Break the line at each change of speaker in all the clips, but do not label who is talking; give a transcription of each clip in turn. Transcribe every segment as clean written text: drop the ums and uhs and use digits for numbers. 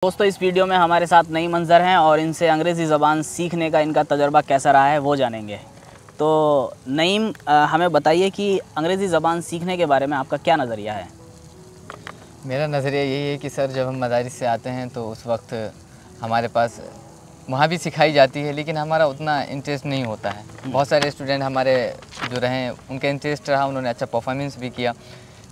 दोस्तों इस वीडियो में हमारे साथ नई मंजर हैं और इनसे अंग्रेज़ी ज़बान सीखने का इनका तजुर्बा कैसा रहा है वो जानेंगे। तो नईम, हमें बताइए कि अंग्रेज़ी ज़बान सीखने के बारे में आपका क्या नज़रिया है?
मेरा नज़रिया यही है कि सर, जब हम मदारिस से आते हैं तो उस वक्त हमारे पास वहाँ भी सिखाई जाती है, लेकिन हमारा उतना इंटरेस्ट नहीं होता है। बहुत सारे स्टूडेंट हमारे जो रहे उनका इंटरेस्ट रहा, उन्होंने अच्छा परफॉर्मेंस भी किया,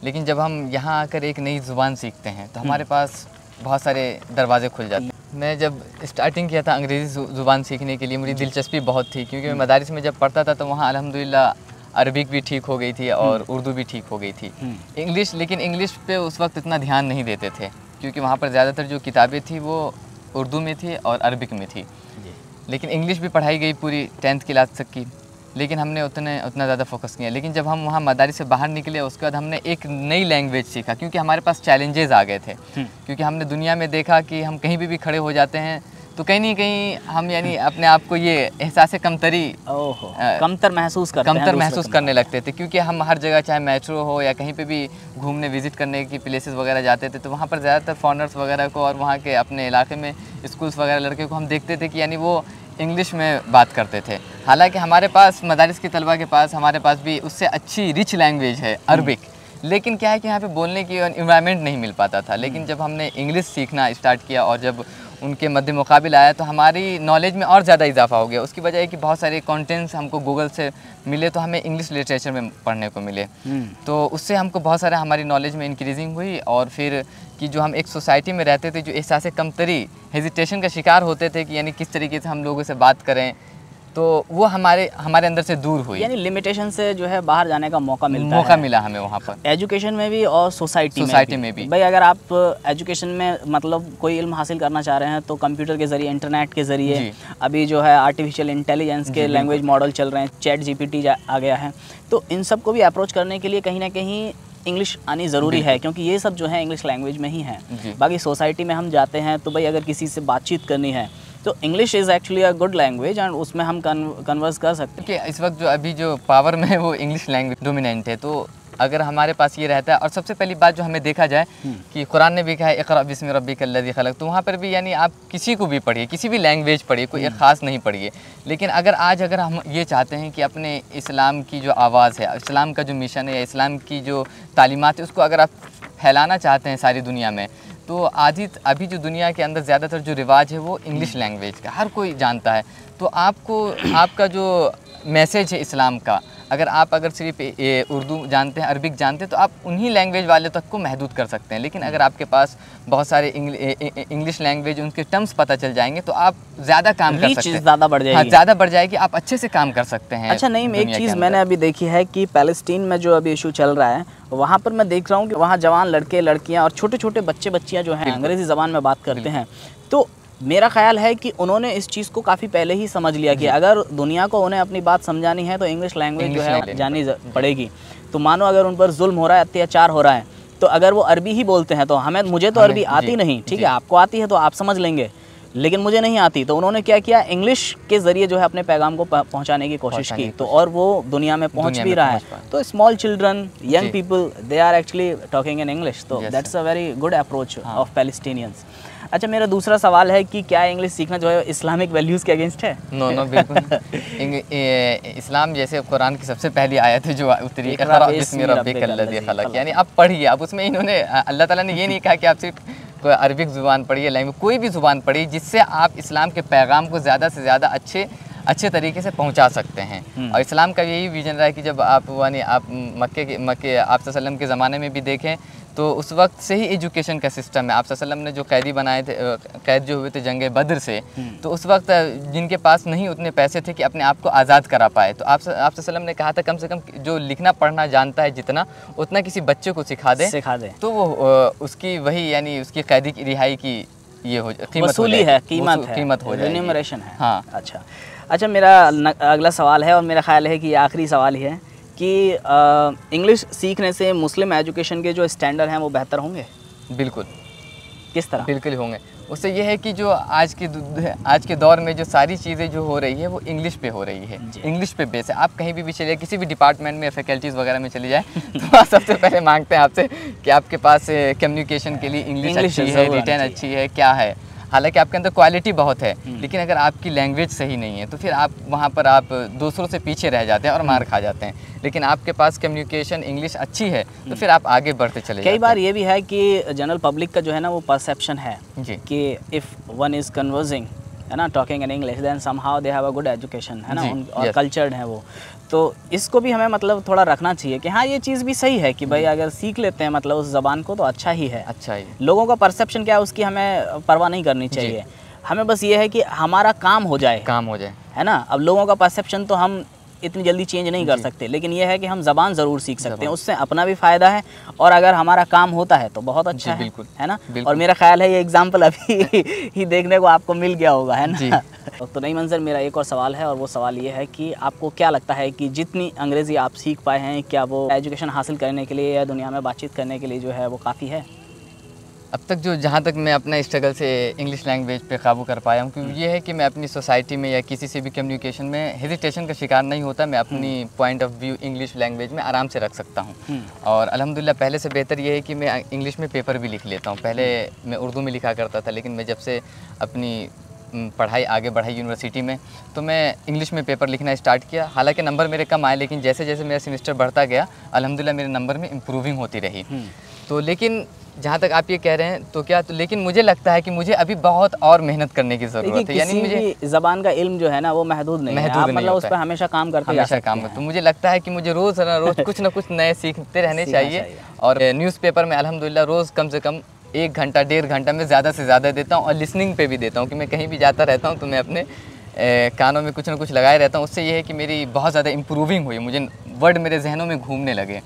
लेकिन जब हम यहाँ आकर एक नई ज़ुबान सीखते हैं तो हमारे पास बहुत सारे दरवाजे खुल जाते हैं। मैं जब स्टार्टिंग किया था अंग्रेज़ी ज़ुबान सीखने के लिए, मुझे दिलचस्पी बहुत थी, क्योंकि मैं मदारिस में जब पढ़ता था तो वहाँ अल्हम्दुलिल्लाह अरबिक भी ठीक हो गई थी और उर्दू भी ठीक हो गई थी। इंग्लिश, लेकिन इंग्लिश पे उस वक्त इतना ध्यान नहीं देते थे, क्योंकि वहाँ पर ज़्यादातर जो किताबें थी वो उर्दू में थी और अरबिक में थी। लेकिन इंग्लिश भी पढ़ाई गई पूरी 10th क्लास तक की, लेकिन हमने उतना ज़्यादा फोकस किया। लेकिन जब हम वहाँ मदारिस से बाहर निकले उसके बाद हमने एक नई लैंग्वेज सीखा, क्योंकि हमारे पास चैलेंजेस आ गए थे। क्योंकि हमने दुनिया में देखा कि हम कहीं भी खड़े हो जाते हैं तो कहीं ना कहीं हम यानी अपने आप को ये एहसास कमतरी
कमतर महसूस
करने लगते थे, क्योंकि हम हर जगह चाहे मेट्रो हो या कहीं पे भी घूमने विज़िट करने की प्लेसेस वगैरह जाते थे तो वहाँ पर ज़्यादातर फॉरेनर्स वगैरह को और वहाँ के अपने इलाके में स्कूल्स वगैरह लड़के को हम देखते थे कि यानी वो इंग्लिश में बात करते थे। हालांकि हमारे पास मदारिस के तलबा के पास हमारे पास भी उससे अच्छी रिच लैंग्वेज है अरबिक, लेकिन क्या है कि यहाँ पे बोलने की इन्वायरमेंट नहीं मिल पाता था। लेकिन जब हमने इंग्लिश सीखना स्टार्ट किया और जब उनके मद्दे मुकाबिल आया तो हमारी नॉलेज में और ज़्यादा इजाफा हो गया। उसकी वजह है कि बहुत सारे कंटेंट्स हमको गूगल से मिले तो हमें इंग्लिश लिटरेचर में पढ़ने को मिले, तो उससे हमको बहुत सारा हमारी नॉलेज में इंक्रीजिंग हुई। और फिर कि जो हम एक सोसाइटी में रहते थे, जो एहसास कमतरी हेजिटेशन का शिकार होते थे कि यानी किस तरीके से हम लोगों से बात करें, तो वो हमारे अंदर से दूर हुई।
यानी लिमिटेशन से जो है बाहर जाने का मौका मिला
हमें वहाँ पर,
एजुकेशन में भी और सोसाइटी में भी। भाई अगर आप एजुकेशन में मतलब कोई इल्म हासिल करना चाह रहे हैं तो कंप्यूटर के ज़रिए, इंटरनेट के ज़रिए, अभी जो है आर्टिफिशियल इंटेलिजेंस के लैंग्वेज मॉडल चल रहे हैं, चैट जीपीटी आ गया है, तो इन सब को भी अप्रोच करने के लिए कहीं ना कहीं इंग्लिश आनी ज़रूरी है, क्योंकि ये सब जो है इंग्लिश लैंग्वेज में ही है। बाकी सोसाइटी में हम जाते हैं तो भाई अगर किसी से बातचीत करनी है तो English is actually a good language and उसमें हम कन्वर्स कर सकते हैं।
कि इस वक्त जो अभी जो पावर में है वो इंग्लिश लैंग्वेज डोमिनेंट है, तो अगर हमारे पास ये रहता है। और सबसे पहली बात जो हमें देखा जाए कि कुरान ने भी कहा है इक़रा बिस्मि रब्बिकल लज़ी खलक़, तो वहाँ पर भी यानी आप किसी को भी पढ़िए, किसी भी लैंग्वेज पढ़िए, कोई एक ख़ास नहीं पढ़िए। लेकिन अगर हम ये चाहते हैं कि अपने इस्लाम की जो आवाज़ है, इस्लाम का जो मिशन है या इस्लाम की जो तालीमात है, उसको अगर आप फैलाना चाहते हैं सारी दुनिया में, तो अभी जो दुनिया के अंदर ज़्यादातर जो रिवाज है वो इंग्लिश लैंग्वेज का हर कोई जानता है। तो आपका जो मैसेज है इस्लाम का, अगर सिर्फ उर्दू जानते हैं, अरबिक जानते हैं, तो आप उन्हीं लैंग्वेज वाले तक को महदूद कर सकते हैं। लेकिन अगर आपके पास बहुत सारे इंग्लिश लैंग्वेज उनके टर्म्स पता चल जाएंगे तो आप ज़्यादा काम कर सकते हैं,
ज़्यादा बढ़ जाएगी।
हाँ, ज़्यादा बढ़ जाएगी, आप अच्छे से काम कर सकते हैं।
अच्छा नहीं, एक चीज़ मैंने अभी देखी है कि पैलेस्टीन में जो अभी इशू चल रहा है वहाँ पर मैं देख रहा हूँ कि वहाँ जवान लड़के लड़कियाँ और छोटे छोटे बच्चियाँ जो हैं अंग्रेज़ी ज़बान में बात करते हैं। तो मेरा ख्याल है कि उन्होंने इस चीज़ को काफ़ी पहले ही समझ लिया कि अगर दुनिया को उन्हें अपनी बात समझानी है तो इंग्लिश लैंग्वेज जो है जानी पड़ेगी। तो मानो अगर उन पर जुल्म हो रहा है, अत्याचार हो रहा है, तो अगर वो अरबी ही बोलते हैं तो मुझे तो अरबी आती नहीं, ठीक है, आपको आती है तो आप समझ लेंगे, लेकिन मुझे नहीं आती, तो उन्होंने क्या किया, इंग्लिश के ज़रिए जो है अपने पैगाम को पहुंचाने की कोशिश की, तो और वो दुनिया में पहुंच भी रहा है। तो small children, young people, they are actually talking in English, तो that's a very good approach of Palestinians. अच्छा, मेरा दूसरा सवाल है कि क्या इंग्लिश सीखना जो है इस्लामिक वैल्यूज़ के अगेंस्ट है?
नो बिल्कुल। इस्लाम जैसे कुरान की सबसे पहली आयत है जो उतरी, इक़रा बिस्मि रब्बिकल लज़ी खलक़, यानी आप पढ़िए। अब उसमें इन्होंने, अल्लाह ताला ने ये नहीं कहा कि आप सिर्फ कोई अरबिक ज़ुबान पढ़िए, लैंग्वेज कोई भी ज़ुबान पढ़िए जिससे आप इस्लाम के पैगाम को ज़्यादा से ज़्यादा अच्छे तरीके से पहुंचा सकते हैं। और इस्लाम का यही विजन रहा है कि जब आप मक्के आप सल्लम के ज़माने में भी देखें तो उस वक्त से ही एजुकेशन का सिस्टम है। आप सल्लम ने जो कैदी बनाए थे, कैद जो हुए थे जंग बद्र से, तो उस वक्त जिनके पास नहीं उतने पैसे थे कि अपने आप को आज़ाद करा पाए, तो आप सल्लम ने कहा था कम से कम जो लिखना पढ़ना जानता है जितना, उतना किसी बच्चे को सिखा दे, तो वो उसकी वही यानी उसकी कैदी की रिहाई की ये हो कीमत हो जाए,
रेन्यूमरेशन है।
हाँ,
अच्छा, मेरा अगला सवाल है और मेरा ख्याल है कि ये आखिरी सवाल ही है कि इंग्लिश सीखने से मुस्लिम एजुकेशन के जो स्टैंडर्ड हैं वो बेहतर होंगे?
बिल्कुल।
किस तरह?
बिल्कुल होंगे। उससे ये है कि जो आज के दौर में जो सारी चीज़ें जो हो रही है वो इंग्लिश पे हो रही है, इंग्लिश पे बेस है। आप कहीं भी चले, किसी भी डिपार्टमेंट में फैकल्टीज़ वगैरह में चले जाए तो सबसे पहले मांगते हैं आपसे कि आपके पास कम्युनिकेशन के लिए इंग्लिश अच्छी है, रिटर्न अच्छी है, क्या है। हालांकि आपके अंदर क्वालिटी बहुत है, लेकिन अगर आपकी लैंग्वेज सही नहीं है तो फिर आप वहाँ पर आप दूसरों से पीछे रह जाते हैं और मार खा जाते हैं। लेकिन आपके पास कम्युनिकेशन इंग्लिश अच्छी है तो फिर आप आगे बढ़ते चले जाते हैं।
कई बार ये भी है कि जनरल पब्लिक का जो है ना वो परसेप्शन है
जी
कि इफ़ वन इज़ कन्वर्सिंग, है ना, talking in English, then somehow they have a good education, है ना, और कल्चर्ड है वो। तो इसको भी हमें मतलब थोड़ा रखना चाहिए कि हाँ ये चीज़ भी सही है कि भाई अगर सीख लेते हैं मतलब उस ज़बान को तो अच्छा ही है।
अच्छा ही
लोगों का परसेप्शन क्या है उसकी हमें परवाह नहीं करनी चाहिए। हमें बस ये है कि हमारा काम हो जाए, है ना। अब लोगों का परसेप्शन तो हम इतनी जल्दी चेंज नहीं कर सकते, लेकिन ये है कि हम ज़बान ज़रूर सीख सकते हैं, उससे अपना भी फ़ायदा है और अगर हमारा काम होता है तो बहुत अच्छा है, है ना। और मेरा ख्याल है ये एग्जाम्पल अभी ही देखने को आपको मिल गया होगा, है ना। तो नहीं मंजर, मेरा एक और सवाल है और वो सवाल ये है कि आपको क्या लगता है कि जितनी अंग्रेज़ी आप सीख पाए हैं, क्या वो एजुकेशन हासिल करने के लिए या दुनिया में बातचीत करने के लिए जो है वो काफ़ी है?
अब तक जहाँ तक मैं अपना स्ट्रगल से इंग्लिश लैंग्वेज पे काबू कर पाया हूँ, क्योंकि ये है कि मैं अपनी सोसाइटी में या किसी से भी कम्युनिकेशन में हेजिटेशन का शिकार नहीं होता। मैं अपनी point of view English language में आराम से रख सकता हूँ और अल्हम्दुलिल्लाह पहले से बेहतर ये है कि मैं इंग्लिश में पेपर भी लिख लेता हूँ। पहले मैं उर्दू में लिखा करता था, लेकिन मैं जब से अपनी पढ़ाई आगे बढ़ाई यूनिवर्सिटी में तो मैं इंग्लिश में पेपर लिखना स्टार्ट किया। हालांकि नंबर मेरे कम आए, लेकिन जैसे जैसे मेरा सेमेस्टर बढ़ता गया अल्हम्दुलिल्लाह मेरे नंबर में इम्प्रूविंग होती रही। तो लेकिन जहाँ तक आप ये कह रहे हैं तो क्या, तो लेकिन मुझे लगता है कि मुझे अभी बहुत और मेहनत करने की ज़रूरत है। यानी मुझे
ज़बान का इल्म जो है ना वो महदूद नहीं है, आप मतलब उस पर हमेशा काम करते जा सकते हैं।
तो मुझे लगता है कि मुझे रोज़ कुछ ना कुछ नए सीखते रहने चाहिए। और न्यूज़पेपर में अल्हम्दुलिल्लाह रोज़ कम से कम 1 घंटा 1.5 घंटा में ज़्यादा से ज़्यादा देता हूँ और लिसनिंग पे भी देता हूँ कि मैं कहीं भी जाता रहता हूँ तो मैं अपने कानों में कुछ ना कुछ लगाए रहता हूँ। उससे ये है कि मेरी बहुत ज़्यादा इम्प्रूविंग हुई, मुझे वर्ड मेरे जहनों में घूमने लगे।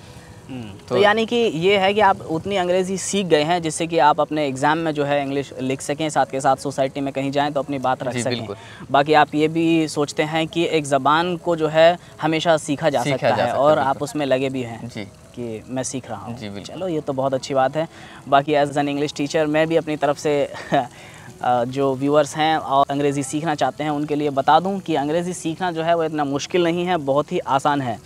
तो यानी कि ये है कि आप उतनी अंग्रेज़ी सीख गए हैं जिससे कि आप अपने एग्ज़ाम में जो है इंग्लिश लिख सकें, साथ के साथ सोसाइटी में कहीं जाएं तो अपनी बात रख सकें। बाकी आप ये भी सोचते हैं कि एक ज़बान को जो है हमेशा सीखा जा सकता है और आप उसमें लगे भी हैं कि मैं सीख रहा हूँ। चलो ये तो बहुत अच्छी बात है। बाकी एज एन इंग्लिश टीचर मैं भी अपनी तरफ से जो व्यूअर्स हैं और अंग्रेज़ी सीखना चाहते हैं उनके लिए बता दूँ कि अंग्रेज़ी सीखना जो है वो इतना मुश्किल नहीं है, बहुत ही आसान है।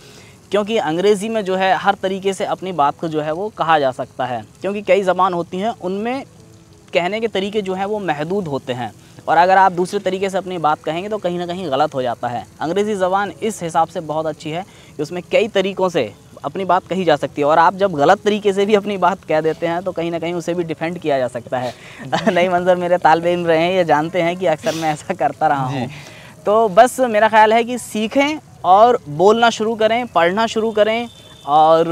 क्योंकि अंग्रेज़ी में जो है हर तरीके से अपनी बात को जो है वो कहा जा सकता है, क्योंकि कई ज़बान होती हैं उनमें कहने के तरीके जो हैं वो महदूद होते हैं और अगर आप दूसरे तरीके से अपनी बात कहेंगे तो कहीं ना कहीं गलत हो जाता है। अंग्रेज़ी ज़बान इस हिसाब से बहुत अच्छी है कि उसमें कई तरीक़ों से अपनी बात कही जा सकती है और आप जब गलत तरीके से भी अपनी बात कह देते हैं तो कहीं ना कहीं उसे भी डिफेंड किया जा सकता है। नहीं मंजर, मेरे तालिबे इल्म रहे हैं, ये जानते हैं कि अक्सर मैं ऐसा करता रहा हूँ। तो बस मेरा ख़्याल है कि सीखें और बोलना शुरू करें, पढ़ना शुरू करें और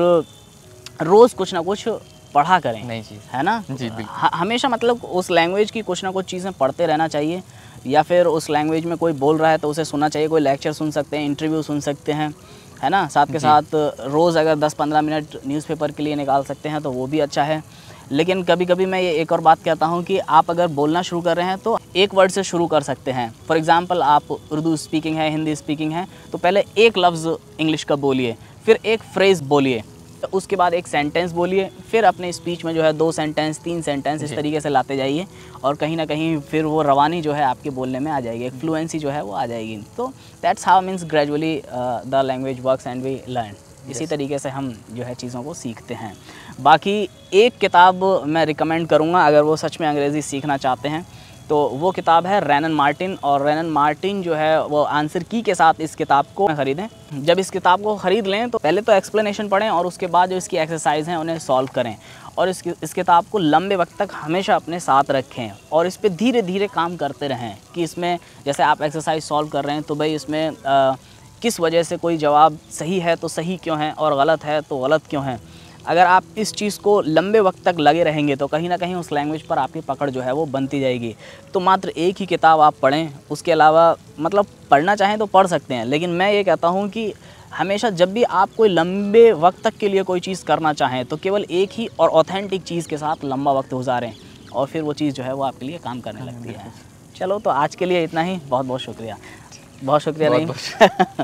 रोज़ कुछ ना कुछ पढ़ा करें,
नई चीज़,
है ना।
जी बिल्कुल।
हमेशा मतलब उस लैंग्वेज की कुछ ना कुछ चीज़ें पढ़ते रहना चाहिए या फिर उस लैंग्वेज में कोई बोल रहा है तो उसे सुनना चाहिए। कोई लेक्चर सुन सकते हैं, इंटरव्यू सुन सकते हैं, है ना। साथ के साथ रोज़ अगर 10-15 मिनट न्यूज़पेपर के लिए निकाल सकते हैं तो वो भी अच्छा है। लेकिन कभी कभी मैं ये एक और बात कहता हूँ कि आप अगर बोलना शुरू कर रहे हैं तो एक वर्ड से शुरू कर सकते हैं। फॉर एग्ज़ाम्पल आप उर्दू स्पीकिंग है, हिंदी स्पीकिंग है, तो पहले एक लफ्ज़ इंग्लिश का बोलिए, फिर एक फ्रेज़ बोलिए, तो उसके बाद एक सेंटेंस बोलिए, फिर अपने स्पीच में जो है 2 सेंटेंस 3 सेंटेंस इस तरीके से लाते जाइए और कहीं ना कहीं फिर वो रवानी जो है आपके बोलने में आ जाएगी, एक फ्लुएंसी जो है वो आ जाएगी। तो that's how means gradually the language works and we learn. इसी तरीके से हम जो है चीज़ों को सीखते हैं। बाकी एक किताब मैं रिकमेंड करूँगा अगर वो सच में अंग्रेज़ी सीखना चाहते हैं तो वो किताब है रैनन मार्टिन, और रैनन मार्टिन जो है वो आंसर की के साथ इस किताब को ख़रीदें। जब इस किताब को ख़रीद लें तो पहले तो एक्सप्लेनेशन पढ़ें और उसके बाद जो इसकी एक्सरसाइज हैं उन्हें सॉल्व करें और इस किताब को लंबे वक्त तक हमेशा अपने साथ रखें और इस पर धीरे धीरे काम करते रहें कि इसमें जैसे आप एक्सरसाइज सॉल्व कर रहे हैं तो भाई इसमें किस वजह से कोई जवाब सही है तो सही क्यों है और गलत है तो गलत क्यों है। अगर आप इस चीज़ को लंबे वक्त तक लगे रहेंगे तो कहीं ना कहीं उस लैंग्वेज पर आपकी पकड़ जो है वो बनती जाएगी। तो मात्र एक ही किताब आप पढ़ें, उसके अलावा मतलब पढ़ना चाहें तो पढ़ सकते हैं, लेकिन मैं ये कहता हूँ कि हमेशा जब भी आप कोई लंबे वक्त तक के लिए कोई चीज़ करना चाहें तो केवल एक ही और ऑथेंटिक चीज़ के साथ लंबा वक्त गुजारें और फिर वो चीज़ जो है वो आपके लिए काम करने लगती है। चलो तो आज के लिए इतना ही। बहुत बहुत शुक्रिया। बहुत शुक्रिया।